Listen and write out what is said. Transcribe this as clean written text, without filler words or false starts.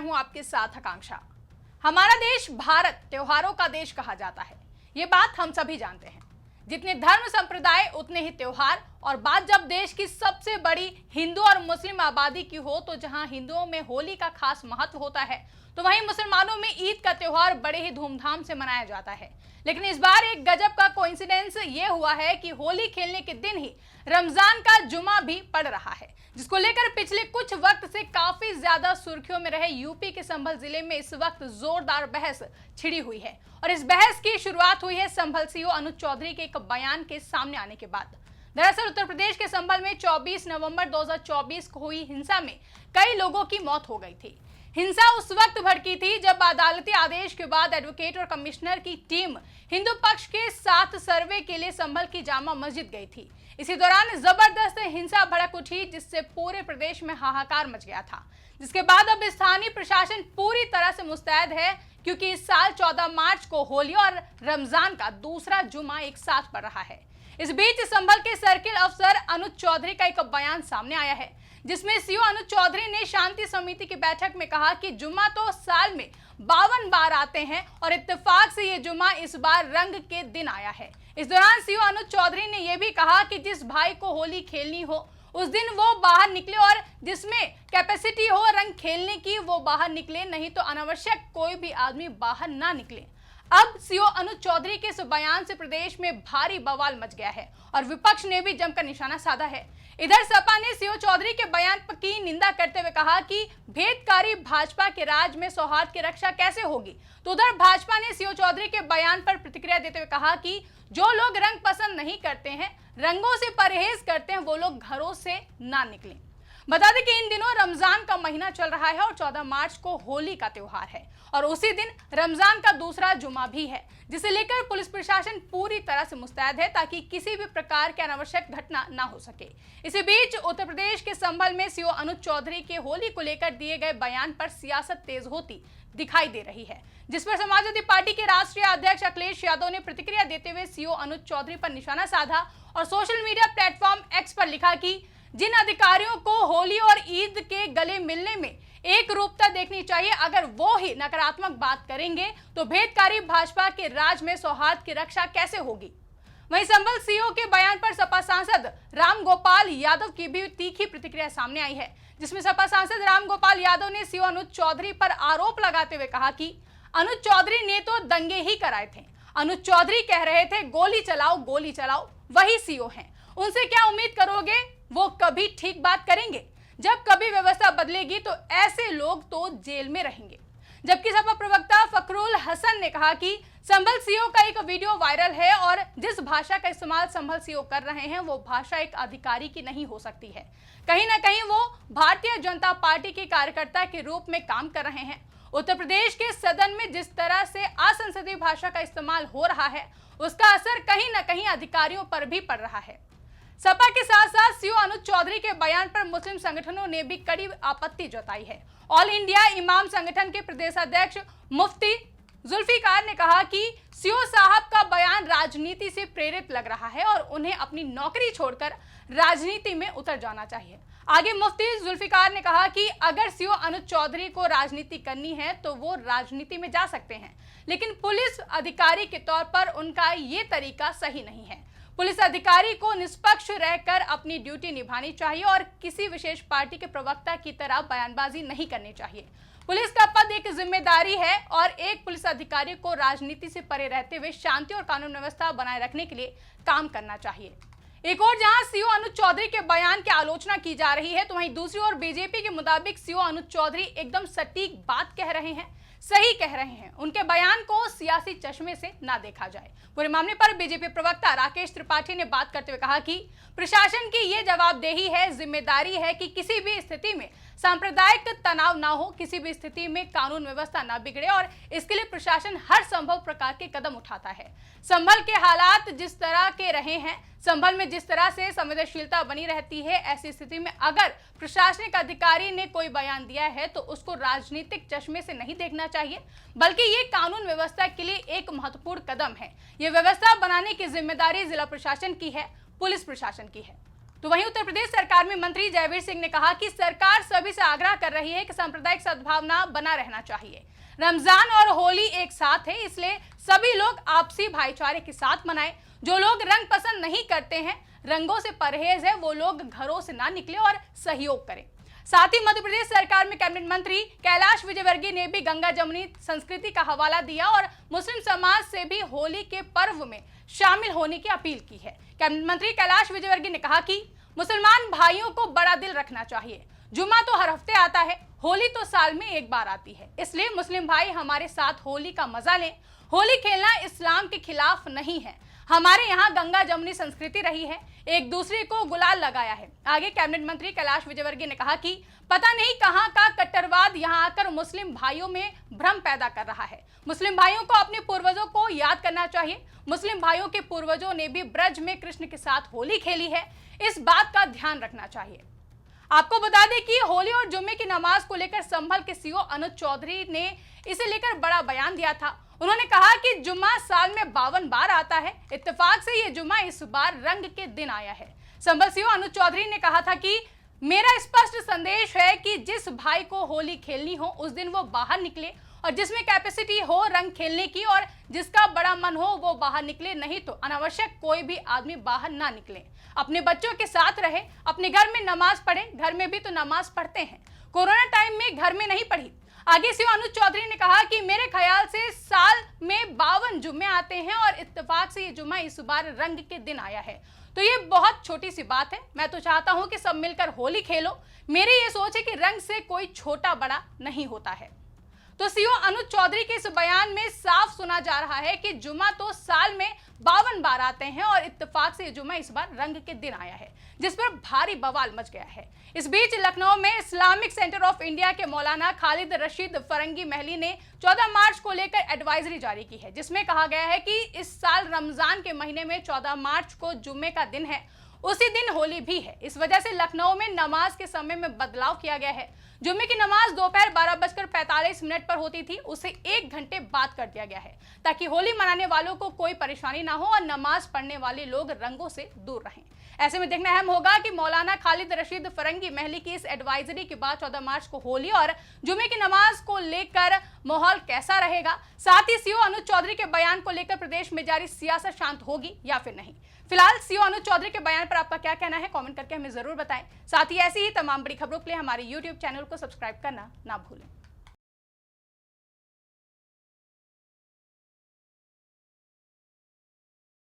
हूं आपके साथ आकांक्षा। हमारा देश भारत त्योहारों का देश कहा जाता है, ये बात हम सभी जानते हैं। जितने धर्म संप्रदाय उतने ही त्योहार, और बात जब देश की सबसे बड़ी हिंदू और मुस्लिम आबादी की हो, तो जहां हिंदुओं में होली का खास महत्व होता है, तो वहीं मुसलमानों में ईद का त्योहार बड़े ही धूमधाम से मनाया जाता है। लेकिन इस बार एक गजब का कोइंसिडेंस ये हुआ है कि होली खेलने के दिन ही रमजान का जुमा भी पड़ रहा है, जिसको लेकर पिछले कुछ वक्त से काफी ज्यादा सुर्खियों में रहे यूपी के संभल जिले में इस वक्त जोरदार बहस छिड़ी हुई है। और इस बहस की शुरुआत हुई है संभल सीओ अनुज चौधरी के एक बयान के सामने आने के बाद। दरअसल उत्तर प्रदेश के संभल में 24 नवंबर 2024 को हुई हिंसा में कई लोगों की मौत हो गई थी। हिंसा उस वक्त भड़की थी जब अदालती आदेश के बाद एडवोकेट और कमिश्नर की टीम हिंदू पक्ष के साथ सर्वे के लिए संभल की जामा मस्जिद गई थी। इसी दौरान जबरदस्त हिंसा भड़क उठी, जिससे पूरे प्रदेश में हाहाकार मच गया था। जिसके बाद अब स्थानीय प्रशासन पूरी तरह से मुस्तैद है, क्योंकि इस साल 14 मार्च को होली और रमजान का दूसरा जुमा एक साथ पड़ रहा है। इस बीच संभल के सर्किल अफसर अनुज चौधरी का एक बयान सामने आया है, जिसमें सीओ अनुज चौधरी ने शांति समिति की बैठक में कहा कि जुम्मा तो साल में 52 बार आते हैं और इत्तेफाक से ये जुम्मा इस बार रंग के दिन आया है। इस दौरान सीओ अनुज चौधरी ने यह भी कहा कि जिस भाई को होली खेलनी हो उस दिन वो बाहर निकले, और जिसमें कैपेसिटी हो रंग खेलने की वो बाहर निकले, नहीं तो अनावश्यक कोई भी आदमी बाहर ना निकले। अब सीओ अनुज चौधरी के इस बयान से प्रदेश में भारी बवाल मच गया है और विपक्ष ने भी जमकर निशाना साधा है। इधर सपा ने सीओ चौधरी के बयान की निंदा करते हुए कहा कि भेदकारी भाजपा के राज में सौहार्द की रक्षा कैसे होगी। तो उधर भाजपा ने सीओ चौधरी के बयान पर प्रतिक्रिया देते हुए कहा कि जो लोग रंग पसंद नहीं करते हैं, रंगों से परहेज करते हैं, वो लोग घरों से ना निकलें। बता दें कि इन दिनों रमजान का महीना चल रहा है और 14 मार्च को होली का त्योहार है और उसी दिन रमजान का दूसरा जुमा भी है, जिसे लेकर पुलिस प्रशासन पूरी तरह से मुस्तैद है ताकि किसी भी प्रकार की अनावश्यक घटना ना हो सके। इसी बीच उत्तर प्रदेश के संभल में सीओ अनुज चौधरी के होली को लेकर दिए गए बयान पर सियासत तेज होती दिखाई दे रही है, जिस पर समाजवादी पार्टी के राष्ट्रीय अध्यक्ष अखिलेश यादव ने प्रतिक्रिया देते हुए सीओ अनुज चौधरी पर निशाना साधा और सोशल मीडिया प्लेटफॉर्म एक्स पर लिखा कि जिन अधिकारियों को होली और ईद के गले मिलने में एक रूपता देखनी चाहिए, अगर वो ही नकारात्मक बात करेंगे तो भेदकारी भाजपा के राज में सौहार्द की रक्षा कैसे होगी। वहीं संभल सीओ के बयान पर सपा सांसद राम गोपाल यादव की भी तीखी प्रतिक्रिया सामने आई है, जिसमें सपा सांसद राम गोपाल यादव ने सीओ अनुज चौधरी पर आरोप लगाते हुए कहा कि अनुज चौधरी ने तो दंगे ही कराए थे। अनुज चौधरी कह रहे थे गोली चलाओ, वही सीओ हैं, उनसे क्या उम्मीद करोगे, वो कभी ठीक बात करेंगे। जब कभी व्यवस्था बदलेगी तो ऐसे लोग तो जेल में रहेंगे। जबकि सपा प्रवक्ता फखरुल हसन ने कहा कि संभल सीओ का एक वीडियो वायरल है और जिस भाषा का इस्तेमाल संभल सीओ कर रहे हैं वो भाषा एक अधिकारी की नहीं हो सकती है। कहीं ना कहीं वो भारतीय जनता पार्टी के कार्यकर्ता के रूप में काम कर रहे हैं। उत्तर प्रदेश के सदन में जिस तरह से असंसदीय भाषा का इस्तेमाल हो रहा है, उसका असर कहीं ना कहीं अधिकारियों पर भी पड़ रहा है। सपा के साथ साथ सीओ अनुज चौधरी के बयान पर मुस्लिम संगठनों ने भी कड़ी आपत्ति जताई है। ऑल इंडिया इमाम संगठन के प्रदेश अध्यक्ष मुफ्ती जुल्फिकार ने कहा कि सीओ साहब का बयान राजनीति से प्रेरित लग रहा है और उन्हें अपनी नौकरी छोड़कर राजनीति में उतर जाना चाहिए। आगे मुफ्ती जुल्फिकार ने कहा कि अगर सीओ अनुज चौधरी को राजनीति करनी है तो वो राजनीति में जा सकते हैं, लेकिन पुलिस अधिकारी के तौर पर उनका ये तरीका सही नहीं है। पुलिस अधिकारी को निष्पक्ष रहकर अपनी ड्यूटी निभानी चाहिए और किसी विशेष पार्टी के प्रवक्ता की तरह बयानबाजी नहीं करनी चाहिए। पुलिस का पद एक जिम्मेदारी है और एक पुलिस अधिकारी को राजनीति से परे रहते हुए शांति और कानून व्यवस्था बनाए रखने के लिए काम करना चाहिए। एक और जहां सीओ अनुज चौधरी के बयान की आलोचना की जा रही है, तो वहीं दूसरी ओर बीजेपी के मुताबिक सीओ अनुज चौधरी एकदम सटीक बात कह रहे हैं, सही कह रहे हैं। उनके बयान को सियासी चश्मे से ना देखा जाए। पूरे मामले पर बीजेपी प्रवक्ता राकेश त्रिपाठी ने बात करते हुए कहा कि प्रशासन की ये जवाबदेही है, जिम्मेदारी है कि किसी भी स्थिति में सांप्रदायिक तनाव ना हो, किसी भी स्थिति में कानून व्यवस्था ना बिगड़े और इसके लिए प्रशासन हर संभव प्रकार के कदम उठाता है। संभल के हालात जिस तरह के रहे हैं, संभल में जिस तरह से संवेदनशीलता बनी रहती है, ऐसी स्थिति में अगर प्रशासनिक अधिकारी ने कोई बयान दिया है तो उसको राजनीतिक चश्मे से नहीं देखना चाहिए, बल्कि ये कानून व्यवस्था के लिए एक महत्वपूर्ण कदम है। ये व्यवस्था बनाने की जिम्मेदारी जिला प्रशासन की है, पुलिस प्रशासन की है। तो वहीं उत्तर प्रदेश सरकार में मंत्री जयवीर सिंह ने कहा कि सरकार सभी से आग्रह कर रही है कि सांप्रदायिक सद्भावना बना रहना चाहिए। रमजान और होली एक साथ है, इसलिए सभी लोग आपसी भाईचारे के साथ मनाएं। जो लोग रंग पसंद नहीं करते हैं, रंगों से परहेज है, वो लोग घरों से ना निकले और सहयोग करें। साथ ही मध्य प्रदेश सरकार में कैबिनेट मंत्री कैलाश विजयवर्गीय ने भी गंगा जमुनी संस्कृति का हवाला दिया और मुस्लिम समाज से भी होली के पर्व में शामिल होने की अपील की है। कैबिनेट मंत्री कैलाश विजयवर्गीय ने कहा कि मुसलमान भाइयों को बड़ा दिल रखना चाहिए। जुम्मा तो हर हफ्ते आता है, होली तो साल में एक बार आती है, इसलिए मुस्लिम भाई हमारे साथ होली का मजा लें। होली खेलना इस्लाम के खिलाफ नहीं है, हमारे यहाँ गंगा जमुनी संस्कृति रही है, एक दूसरे को गुलाल लगाया है। आगे कैबिनेट मंत्री कैलाश विजयवर्गीय ने कहा कि पता नहीं कहां का कट्टरवाद यहां आकर मुस्लिम भाइयों में भ्रम पैदा कर रहा है। मुस्लिम भाइयों को अपने पूर्वजों को याद करना चाहिए। मुस्लिम भाइयों के पूर्वजों ने भी ब्रज में कृष्ण के साथ होली खेली है, इस बात का ध्यान रखना चाहिए। आपको बता दें कि होली और जुम्मे की नमाज को लेकर संभल के सीओ अनुज चौधरी ने इसे लेकर बड़ा बयान दिया था। उन्होंने कहा कि जुम्मा साल में 52 बार आता है, इत्तेफाक से ये जुम्मा इस बार रंग के दिन आया है। संभल सीओ अनुज चौधरी ने कहा था कि मेरा स्पष्ट संदेश है कि जिस भाई को होली खेलनी हो उस दिन वो बाहर निकले, और जिसमें कैपेसिटी हो रंग खेलने की और जिसका बड़ा मन हो वो बाहर निकले, नहीं तो अनावश्यक कोई भी आदमी बाहर ना निकले। अपने बच्चों के साथ रहे, अपने घर में नमाज पढ़े, घर में भी तो नमाज पढ़ते हैं, कोरोना टाइम में घर में नहीं पढ़ी। आगे सीओ अनुज चौधरी ने कहा कि मेरे ख्याल से साल में 52 जुम्मे आते हैं और इत्तेफाक से ये जुम्मा इस बार रंग के दिन आया है, तो ये बहुत छोटी सी बात है। मैं तो चाहता हूं कि सब मिलकर होली खेलो। मेरी ये सोच है कि रंग से कोई छोटा बड़ा नहीं होता है। तो सीओ अनुज चौधरी के इस बयान में साफ सुना जा रहा है कि जुम्मा तो साल में 52 बार आते हैं और इत्तेफाक से ये जुम्मा इस बार रंग के दिन आया है, जिस पर भारी बवाल मच गया है। इस बीच लखनऊ में इस्लामिक सेंटर ऑफ इंडिया के मौलाना खालिद रशीद फरंगी महली ने 14 मार्च को लेकर एडवाइजरी जारी की है, जिसमें कहा गया है कि इस साल रमजान के महीने में 14 मार्च को जुम्मे का दिन है, उसी दिन होली भी है। इस वजह से लखनऊ में नमाज के समय में बदलाव किया गया है। जुम्मे की नमाज दोपहर 12:45 पर होती थी, उसे 1 घंटे बाद कर दिया गया है, ताकि होली मनाने वालों को कोई परेशानी ना हो और नमाज पढ़ने वाले लोग रंगों से दूर रहें। ऐसे में देखना अहम होगा कि मौलाना खालिद रशीद फरंगी महली की इस एडवाइजरी के बाद 14 मार्च को होली और जुम्मे की नमाज को लेकर माहौल कैसा रहेगा। साथ ही सीओ अनुज चौधरी के बयान को लेकर प्रदेश में जारी सियासत शांत होगी या फिर नहीं। फिलहाल सीओ अनुज चौधरी के बयान पर आपका क्या कहना है, कमेंट करके हमें जरूर बताएं। साथ ही ऐसी ही तमाम बड़ी खबरों के लिए हमारे YouTube चैनल को सब्सक्राइब करना ना भूलें।